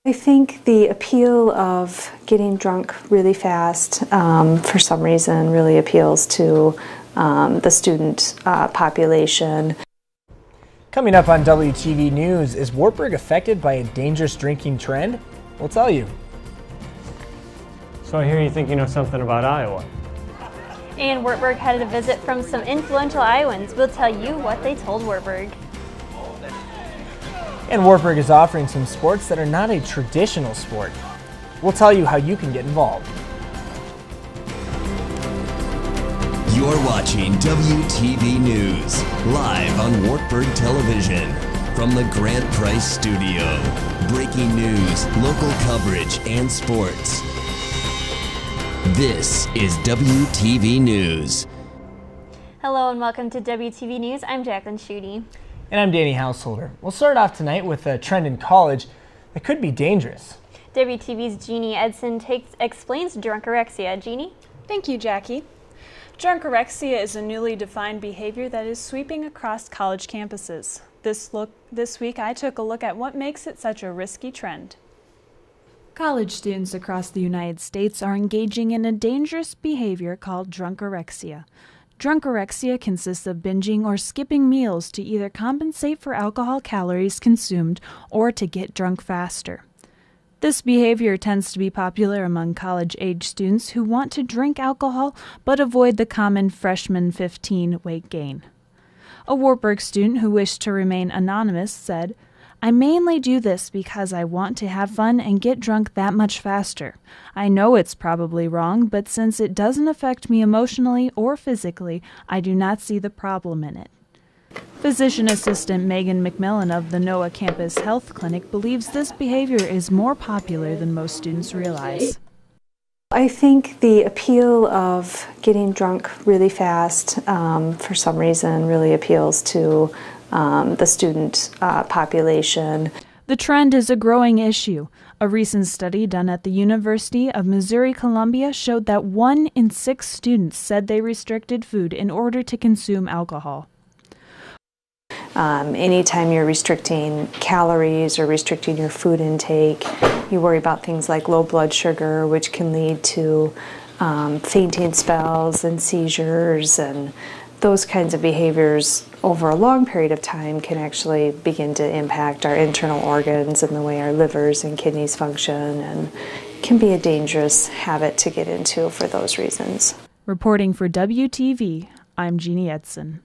I think the appeal of getting drunk really fast, for some reason, really appeals to the student population. Coming up on WTV News, is Wartburg affected by a dangerous drinking trend? We'll tell you. So I hear you think you know something about Iowa. And Wartburg had a visit from some influential Iowans. We'll tell you what they told Wartburg. And Wartburg is offering some sports that are not a traditional sport. We'll tell you how you can get involved. You're watching WTV News, live on Wartburg Television. From the Grant Price Studio. Breaking news, local coverage, and sports. This is WTV News. Hello and welcome to WTV News. I'm Jacqueline Schutte. And I'm Danny Householder. We'll start off tonight with a trend in college that could be dangerous. WTV's Jeannie Edson explains drunkorexia. Jeannie? Thank you, Jackie. Drunkorexia is a newly defined behavior that is sweeping across college campuses. This week I took a look at what makes it such a risky trend. College students across the United States are engaging in a dangerous behavior called drunkorexia. Drunkorexia consists of binging or skipping meals to either compensate for alcohol calories consumed or to get drunk faster. This behavior tends to be popular among college-age students who want to drink alcohol but avoid the common freshman 15 weight gain. A Wartburg student who wished to remain anonymous said, "I mainly do this because I want to have fun and get drunk that much faster. I know it's probably wrong, but since it doesn't affect me emotionally or physically, I do not see the problem in it." Physician assistant Megan McMillan of the NOAA Campus Health Clinic believes this behavior is more popular than most students realize. I think the appeal of getting drunk really fast, for some reason, really appeals to the student population. The trend is a growing issue. A recent study done at the University of Missouri-Columbia showed that 1 in 6 students said they restricted food in order to consume alcohol. Anytime you're restricting calories or restricting your food intake, you worry about things like low blood sugar, which can lead to fainting spells and seizures, and those kinds of behaviors over a long period of time can actually begin to impact our internal organs and the way our livers and kidneys function, and can be a dangerous habit to get into for those reasons. Reporting for WTV, I'm Jeannie Edson.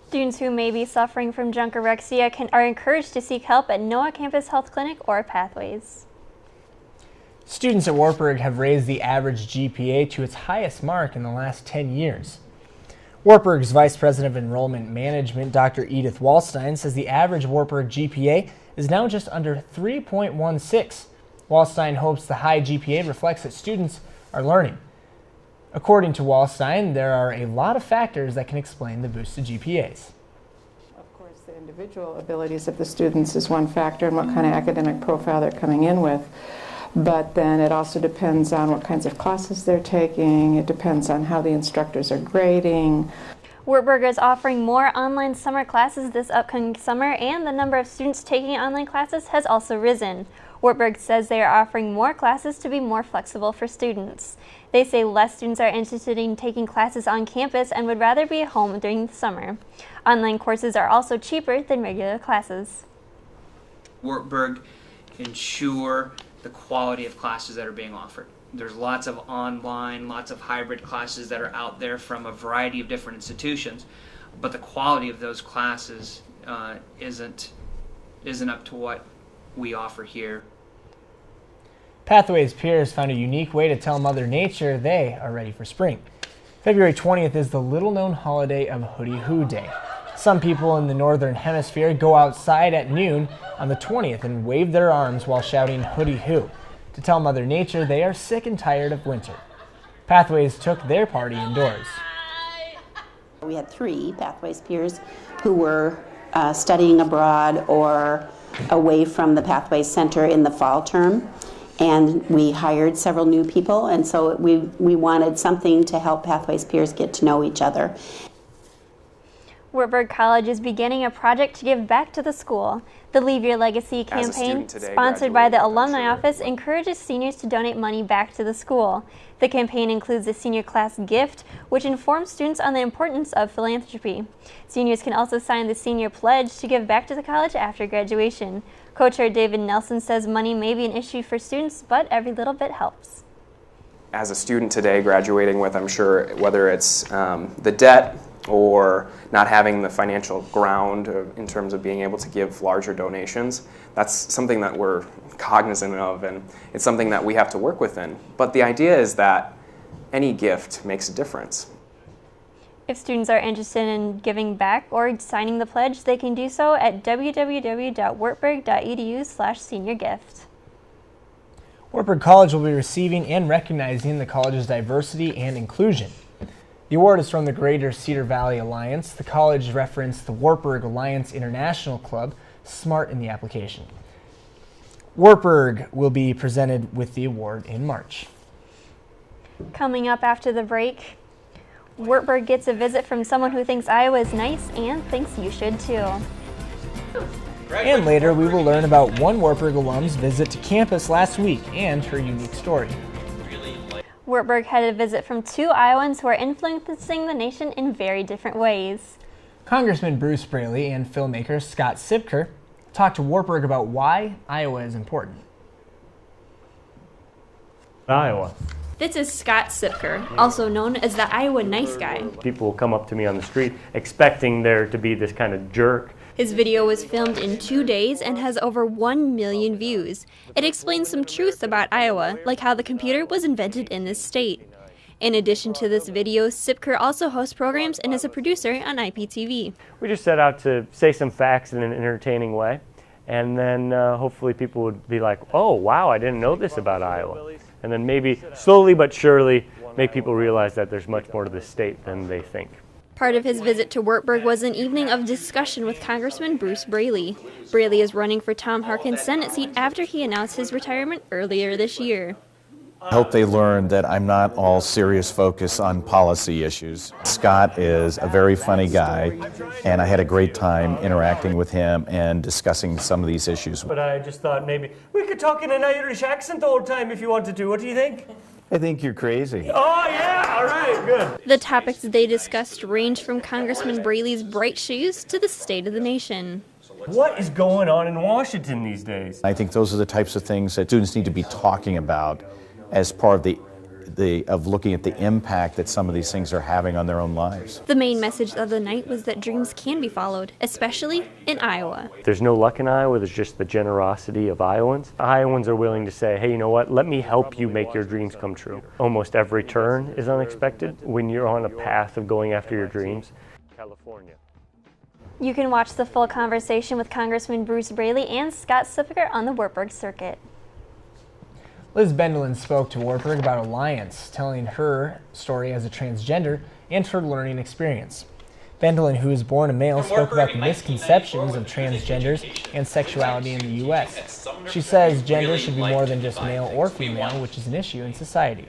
Students who may be suffering from drunkorexia are encouraged to seek help at NOAA Campus Health Clinic or Pathways. Students at Wartburg have raised the average GPA to its highest mark in the last 10 years. Wartburg's Vice President of Enrollment Management, Dr. Edith Wallstein, says the average Wartburg GPA is now just under 3.16. Wallstein hopes the high GPA reflects that students are learning. According to Wallstein, there are a lot of factors that can explain the boosted GPAs. Of course, the individual abilities of the students is one factor and what kind of academic profile they're coming in with. But then it also depends on what kinds of classes they're taking. It depends on how the instructors are grading. Wartburg is offering more online summer classes this upcoming summer, and the number of students taking online classes has also risen. Wartburg says they are offering more classes to be more flexible for students. They say less students are interested in taking classes on campus and would rather be at home during the summer. Online courses are also cheaper than regular classes. Wartburg ensure the quality of classes that are being offered. There's lots of online, lots of hybrid classes that are out there from a variety of different institutions, but the quality of those classes isn't up to what we offer here. Pathways peers found a unique way to tell Mother Nature they are ready for spring. February 20th is the little-known holiday of Hooty Hoo Day. Some people in the Northern Hemisphere go outside at noon on the 20th and wave their arms while shouting Hooty Hoo to tell Mother Nature they are sick and tired of winter. Pathways took their party indoors. We had 3 Pathways peers who were studying abroad or away from the Pathways Center in the fall term. And we hired several new people, and so we wanted something to help Pathways peers get to know each other. Wartburg College is beginning a project to give back to the school. The Leave Your Legacy campaign, sponsored by the Alumni Office, encourages seniors to donate money back to the school. The campaign includes a senior class gift, which informs students on the importance of philanthropy. Seniors can also sign the senior pledge to give back to the college after graduation. Co-chair David Nelson says money may be an issue for students, but every little bit helps. As a student today graduating with, I'm sure, whether it's the debt or not having the financial ground in terms of being able to give larger donations, that's something that we're cognizant of, and it's something that we have to work within. But the idea is that any gift makes a difference. If students are interested in giving back or signing the pledge, they can do so at www.wartburg.edu/seniorgift. Wartburg College will be receiving and recognizing the college's diversity and inclusion. The award is from the Greater Cedar Valley Alliance. The college referenced the Wartburg Alliance International Club, SMART, in the application. Wartburg will be presented with the award in March. Coming up after the break, Wartburg gets a visit from someone who thinks Iowa is nice and thinks you should too. And later, we will learn about one Wartburg alum's visit to campus last week and her unique story. Wartburg had a visit from two Iowans who are influencing the nation in very different ways. Congressman Bruce Braley and filmmaker Scott Sipker talked to Wartburg about why Iowa is important. Iowa. This is Scott Sipker, also known as the Iowa Nice Guy. People will come up to me on the street expecting there to be this kind of jerk. His video was filmed in 2 days and has over 1 million views. It explains some truths about Iowa, like how the computer was invented in this state. In addition to this video, Sipker also hosts programs and is a producer on IPTV. We just set out to say some facts in an entertaining way, and then hopefully people would be like, oh, wow, I didn't know this about Iowa. And then maybe slowly but surely make people realize that there's much more to this state than they think. Part of his visit to Wartburg was an evening of discussion with Congressman Bruce Braley. Braley is running for Tom Harkin's Senate seat after he announced his retirement earlier this year. I hope they learn that I'm not all serious focus on policy issues. Scott is a very funny guy, and I had a great time interacting with him and discussing some of these issues. But I just thought maybe we could talk in an Irish accent the whole time if you wanted to. What do you think? I think you're crazy. Oh, yeah, all right, good. The topics they discussed ranged from Congressman Braley's bright shoes to the state of the nation. What is going on in Washington these days? I think those are the types of things that students need to be talking about as part of looking at the impact that some of these things are having on their own lives. The main message of the night was that dreams can be followed, especially in Iowa. There's no luck in Iowa, there's just the generosity of Iowans. Iowans are willing to say, hey, you know what, let me help you make your dreams come true. Almost every turn is unexpected when you're on a path of going after your dreams. California. You can watch the full conversation with Congressman Bruce Braley and Scott Sipker on the Wartburg circuit. Liz Bendelin spoke to Wartburg about Alliance, telling her story as a transgender and her learning experience. Bendelin, who was born a male, spoke about the misconceptions of transgenders and sexuality in the U.S. She says gender should be more than just male or female, which is an issue in society.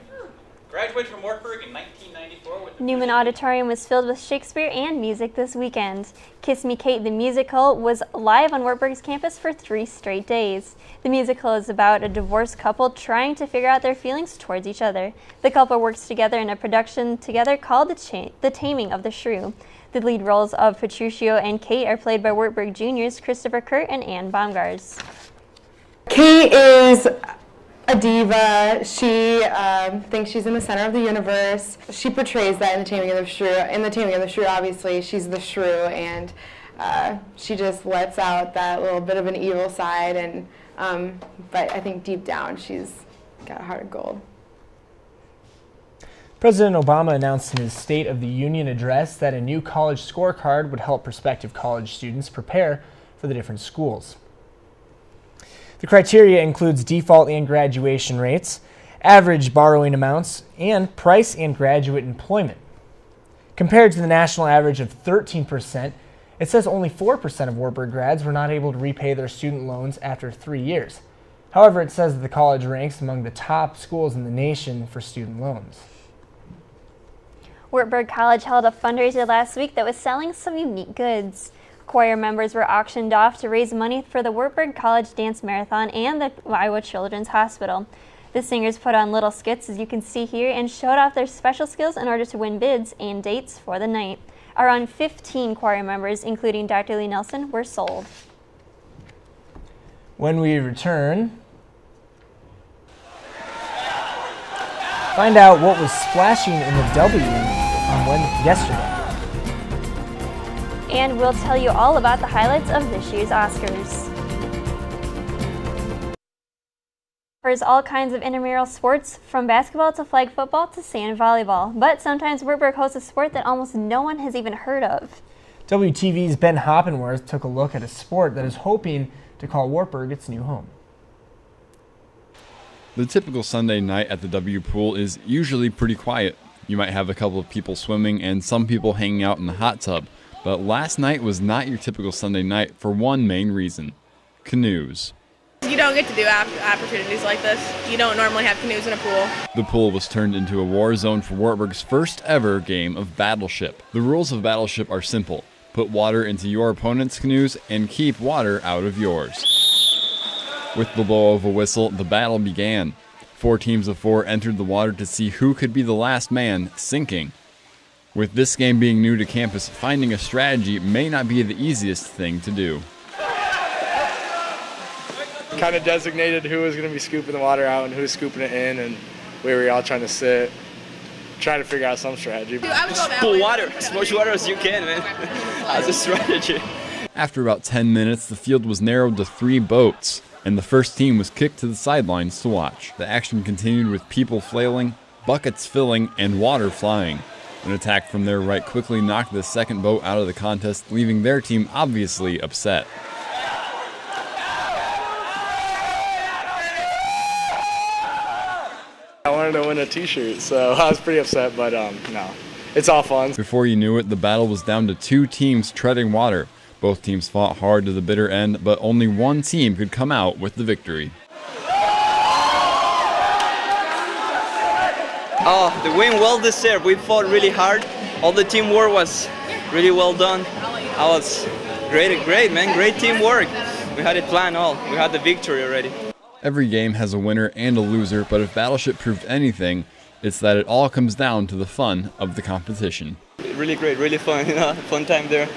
Graduated from Wartburg in 1994. Newman Auditorium was filled with Shakespeare and music this weekend. Kiss Me Kate the Musical was live on Wartburg's campus for 3 straight days. The musical is about a divorced couple trying to figure out their feelings towards each other. The couple works together in a production together called The Taming of the Shrew. The lead roles of Petruchio and Kate are played by Wartburg juniors Christopher Kurt and Ann Baumgars. Kate is a diva. She thinks she's in the center of the universe. She portrays that in The Taming of the Shrew. In The Taming of the Shrew, obviously, she's the shrew, and she just lets out that little bit of an evil side. And but I think deep down, she's got a heart of gold. President Obama announced in his State of the Union address that a new college scorecard would help prospective college students prepare for the different schools. The criteria includes default and graduation rates, average borrowing amounts, and price and graduate employment. Compared to the national average of 13%, it says only 4% of Wartburg grads were not able to repay their student loans after 3 years. However, it says that the college ranks among the top schools in the nation for student loans. Wartburg College held a fundraiser last week that was selling some unique goods. Choir members were auctioned off to raise money for the Wartburg College Dance Marathon and the Iowa Children's Hospital. The singers put on little skits, as you can see here, and showed off their special skills in order to win bids and dates for the night. Around 15 choir members, including Dr. Lee Nelson, were sold. When we return, find out what was splashing in the W on yesterday. And we'll tell you all about the highlights of this year's Oscars. There's all kinds of intramural sports, from basketball to flag football to sand volleyball. But sometimes Wartburg hosts a sport that almost no one has even heard of. WTV's Ben Hoppenworth took a look at a sport that is hoping to call Wartburg its new home. The typical Sunday night at the W pool is usually pretty quiet. You might have a couple of people swimming and some people hanging out in the hot tub. But last night was not your typical Sunday night for one main reason: canoes. You don't get to do opportunities like this. You don't normally have canoes in a pool. The pool was turned into a war zone for Wartburg's first ever game of Battleship. The rules of Battleship are simple: put water into your opponent's canoes and keep water out of yours. With the blow of a whistle, the battle began. 4 teams of 4 entered the water to see who could be the last man sinking. With this game being new to campus, finding a strategy may not be the easiest thing to do. Kind of designated who was going to be scooping the water out and who was scooping it in, and we were all trying to sit, trying to figure out some strategy. Just pull water, as much water as you can, man, as a strategy. After about 10 minutes, the field was narrowed to 3 boats, and the first team was kicked to the sidelines to watch. The action continued with people flailing, buckets filling, and water flying. An attack from their right quickly knocked the second boat out of the contest, leaving their team obviously upset. I wanted to win a t-shirt, so I was pretty upset, but no, it's all fun. Before you knew it, the battle was down to 2 teams treading water. Both teams fought hard to the bitter end, but only one team could come out with the victory. Oh, the win well deserved. We fought really hard. All the teamwork was really well done. I was great, man. Great teamwork. We had it planned all. We had the victory already. Every game has a winner and a loser, but if Battleship proved anything, it's that it all comes down to the fun of the competition. Really great, really fun, fun time there.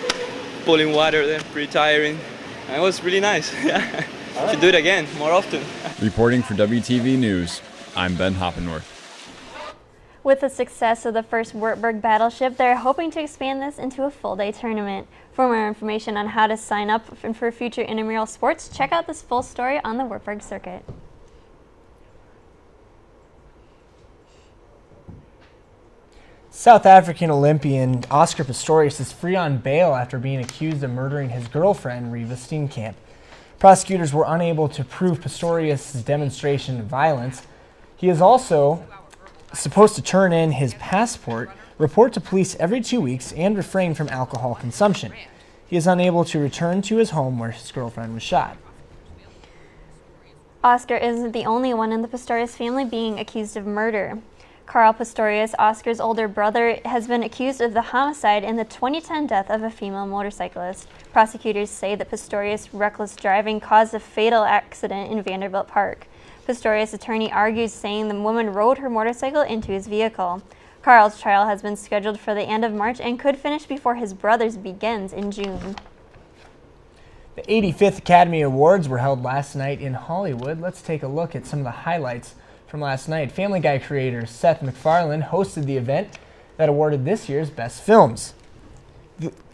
Pulling water there, pretty tiring. And it was really nice. Yeah. Should do it again, more often. Reporting for WTV News, I'm Ben Hoppenworth. With the success of the first Wartburg Battleship, they're hoping to expand this into a full-day tournament. For more information on how to sign up for future intramural sports, check out this full story on the Wartburg circuit. South African Olympian Oscar Pistorius is free on bail after being accused of murdering his girlfriend, Reva Steenkamp. Prosecutors were unable to prove Pistorius' demonstration of violence. He is also supposed to turn in his passport, report to police every 2 weeks, and refrain from alcohol consumption. He is unable to return to his home where his girlfriend was shot. Oscar isn't the only one in the Pistorius family being accused of murder. Carl Pistorius, Oscar's older brother, has been accused of the homicide in the 2010 death of a female motorcyclist. Prosecutors say that Pistorius' reckless driving caused a fatal accident in Vanderbilt Park. Pistorius' attorney argues, saying the woman rode her motorcycle into his vehicle. Carl's trial has been scheduled for the end of March and could finish before his brother's begins in June. The 85th Academy Awards were held last night in Hollywood. Let's take a look at some of the highlights from last night. Family Guy creator Seth MacFarlane hosted the event that awarded this year's best films.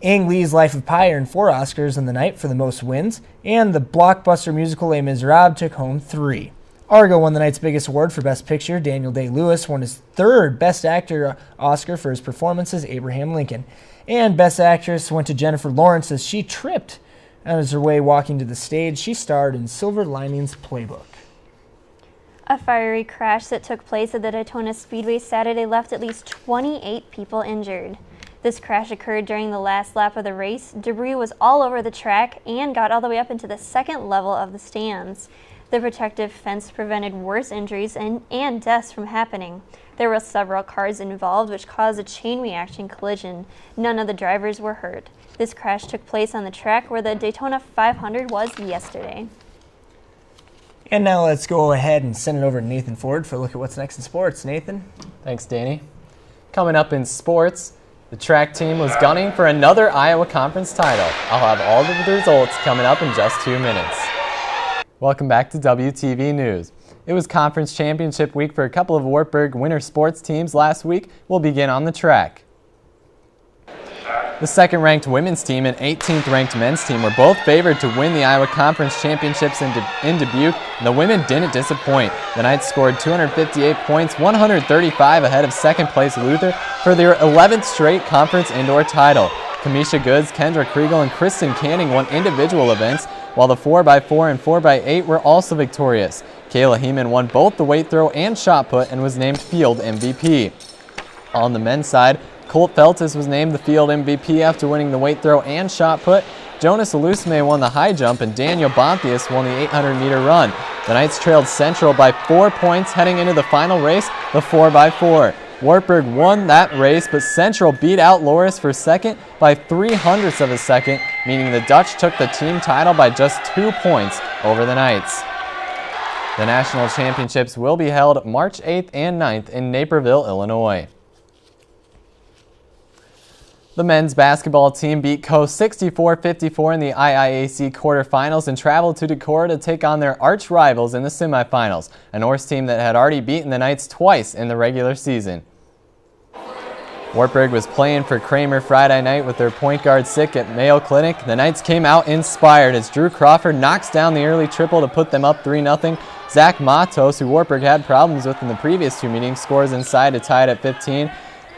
Ang Lee's Life of Pi earned 4 Oscars in the night for the most wins, and the blockbuster musical Les Miserables took home 3. Argo won the night's biggest award for Best Picture. Daniel Day-Lewis won his 3rd Best Actor Oscar for his performance as Abraham Lincoln. And Best Actress went to Jennifer Lawrence as she tripped as her way walking to the stage. She starred in Silver Linings Playbook. A fiery crash that took place at the Daytona Speedway Saturday left at least 28 people injured. This crash occurred during the last lap of the race. Debris was all over the track and got all the way up into the 2nd level of the stands. The protective fence prevented worse injuries and deaths from happening. There were several cars involved, which caused a chain reaction collision. None of the drivers were hurt. This crash took place on the track where the Daytona 500 was yesterday. And now let's go ahead and send it over to Nathan Ford for a look at what's next in sports. Nathan? Thanks, Danny. Coming up in sports, the track team was gunning for another Iowa Conference title. I'll have all of the results coming up in just 2 minutes. Welcome back to WTV News. It was conference championship week for a couple of Wartburg winter sports teams last week. We'll begin on the track. The second-ranked women's team and 18th-ranked men's team were both favored to win the Iowa Conference Championships in Dubuque, and the women didn't disappoint. The Knights scored 258 points, 135 ahead of second-place Luther for their 11th straight conference indoor title. Kamisha Goods, Kendra Kriegel, and Kristen Canning won individual events, while the 4x4 and 4x8 were also victorious. Kayla Heeman won both the weight throw and shot put and was named field MVP. On the men's side, Colt Feltis was named the field MVP after winning the weight throw and shot put. Jonas Alusme won the high jump, and Daniel Bonthius won the 800-meter run. The Knights trailed Central by 4 points heading into the final race, the 4x4. Wartburg won that race, but Central beat out Loris for second by 0.03 of a second, meaning the Dutch took the team title by just 2 points over the Knights. The national championships will be held March 8th and 9th in Naperville, Illinois. The men's basketball team beat Coast 64-54 in the IIAC quarterfinals and traveled to Decorah to take on their arch rivals in the semifinals, a Norse team that had already beaten the Knights twice in the regular season. Wartburg was playing for Kramer Friday night with their point guard sick at Mayo Clinic. The Knights came out inspired as Drew Crawford knocks down the early triple to put them up 3-0. Zach Matos, who Wartburg had problems with in the previous 2 meetings, scores inside to tie it at 15.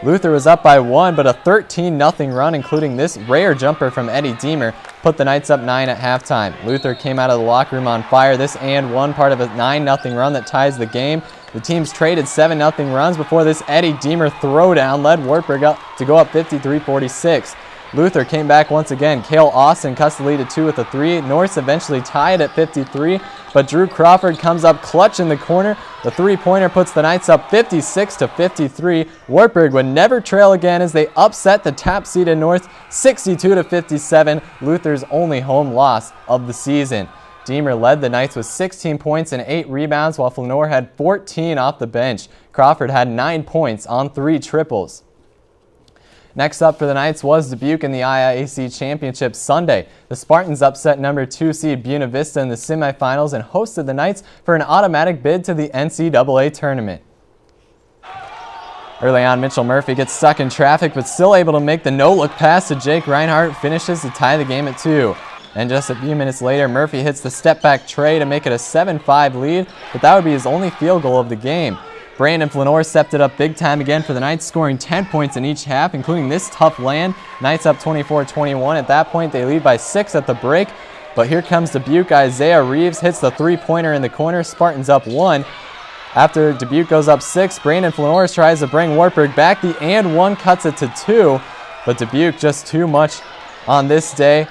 Luther was up by 1, but a 13-0 run, including this rare jumper from Eddie Deemer, put the Knights up 9 at halftime. Luther came out of the locker room on fire. This and one part of a 9-0 run that ties the game. The teams traded 7-0 runs before this Eddie Deemer throwdown led Wartburg up to go up 53-46. Luther came back once again. Cale Austin cuts the lead at 2 with a 3. Norse eventually tied at 53, but Drew Crawford comes up clutch in the corner. The three-pointer puts the Knights up 56-53. Wartburg would never trail again as they upset the top-seeded North 62-57, Luther's only home loss of the season. Deemer led the Knights with 16 points and 8 rebounds, while Flanor had 14 off the bench. Crawford had 9 points on 3 triples. Next up for the Knights was Dubuque in the IIAC Championship Sunday. The Spartans upset number 2 seed Buena Vista in the semifinals and hosted the Knights for an automatic bid to the NCAA tournament. Early on, Mitchell Murphy gets stuck in traffic but still able to make the no-look pass to Jake Reinhardt, finishes to tie the game at 2. And just a few minutes later, Murphy hits the step-back tray to make it a 7-5 lead, but that would be his only field goal of the game. Brandon Flanor stepped it up big time again for the Knights, scoring 10 points in each half, including this tough land. Knights up 24-21. At that point, they lead by 6 at the break. But here comes Dubuque. Isaiah Reeves hits the three-pointer in the corner. Spartans up 1. After Dubuque goes up 6, Brandon Flanor tries to bring Wartburg back. The and 1 cuts it to 2. But Dubuque just too much on this day,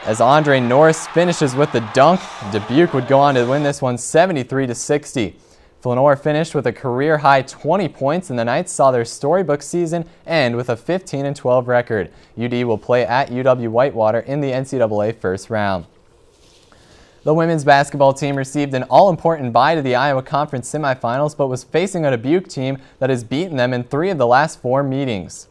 as Andre Norris finishes with the dunk. Dubuque would go on to win this one 73-60. Flanor finished with a career-high 20 points, and the Knights saw their storybook season end with a 15-12 record. UD will play at UW-Whitewater in the NCAA first round. The women's basketball team received an all-important bye to the Iowa Conference semifinals, but was facing a Dubuque team that has beaten them in 3 of the last 4 meetings.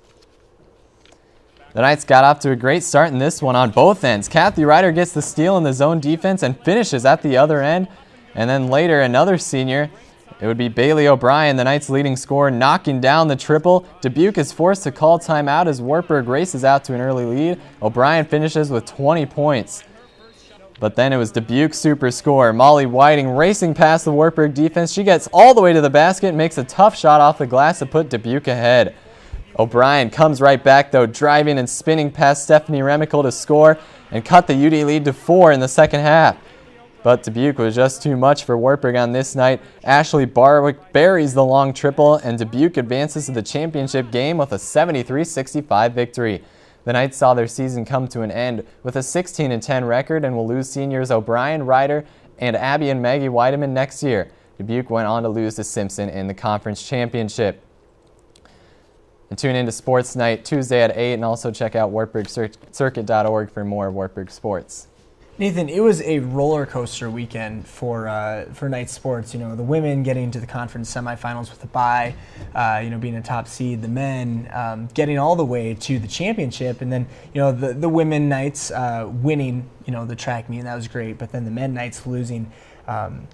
The Knights got off to a great start in this one on both ends. Kathy Ryder gets the steal in the zone defense and finishes at the other end. And then later, another senior, it would be Bailey O'Brien, the Knights' leading scorer, knocking down the triple. Dubuque is forced to call timeout as Wartburg races out to an early lead. O'Brien finishes with 20 points. But then it was Dubuque super scorer Molly Whiting racing past the Wartburg defense. She gets all the way to the basket and makes a tough shot off the glass to put Dubuque ahead. O'Brien comes right back, though, driving and spinning past Stephanie Remical to score and cut the UD lead to 4 in the second half. But Dubuque was just too much for Wartburg on this night. Ashley Barwick buries the long triple, and Dubuque advances to the championship game with a 73-65 victory. The Knights saw their season come to an end with a 16-10 record and will lose seniors O'Brien, Ryder, and Abby and Maggie Weideman next year. Dubuque went on to lose to Simpson in the conference championship. And tune in to Sports Night Tuesday at 8, and also check out wartburgcircuit.org for more Wartburg sports. Nathan, it was a roller coaster weekend for night sports. You know, the women getting to the conference semifinals with a bye, being a top seed. The men getting all the way to the championship, and then the women nights winning the track meet. And that was great. But then the men nights losing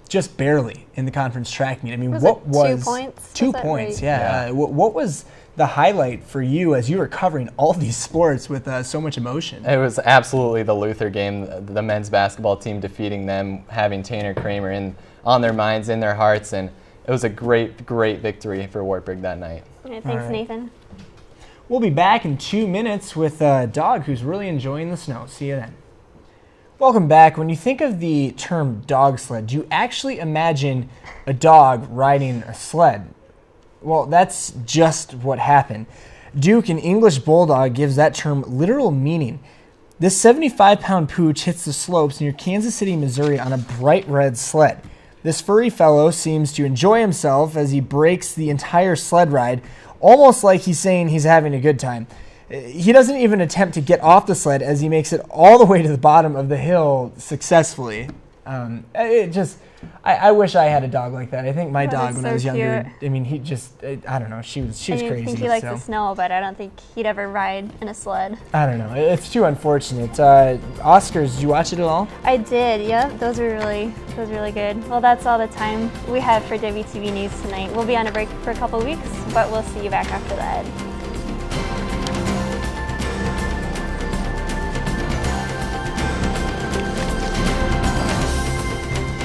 just barely in the conference track meet. I mean, what was 2 points? 2 points? Yeah. What was the highlight for you as you were covering all these sports with so much emotion? It was absolutely the Luther game, the men's basketball team defeating them, having Tanner Kramer on their minds, in their hearts, and it was a great, great victory for Wartburg that night. Yeah, thanks, Nathan. We'll be back in 2 minutes with a dog who's really enjoying the snow. See you then. Welcome back. When you think of the term dog sled, do you actually imagine a dog riding a sled? Well, that's just what happened. Duke, an English bulldog, gives that term literal meaning. This 75-pound pooch hits the slopes near Kansas City, Missouri on a bright red sled. This furry fellow seems to enjoy himself as he breaks the entire sled ride, almost like he's saying he's having a good time. He doesn't even attempt to get off the sled as he makes it all the way to the bottom of the hill successfully. I wish I had a dog like that. I think my dog, when I was younger, I mean, he just, I don't know, she was crazy. I think he likes the snow, but I don't think he'd ever ride in a sled. I don't know. It's too unfortunate. Oscars, did you watch it at all? I did, yep. Those were really good. Well, that's all the time we have for WTV News tonight. We'll be on a break for a couple weeks, but we'll see you back after that.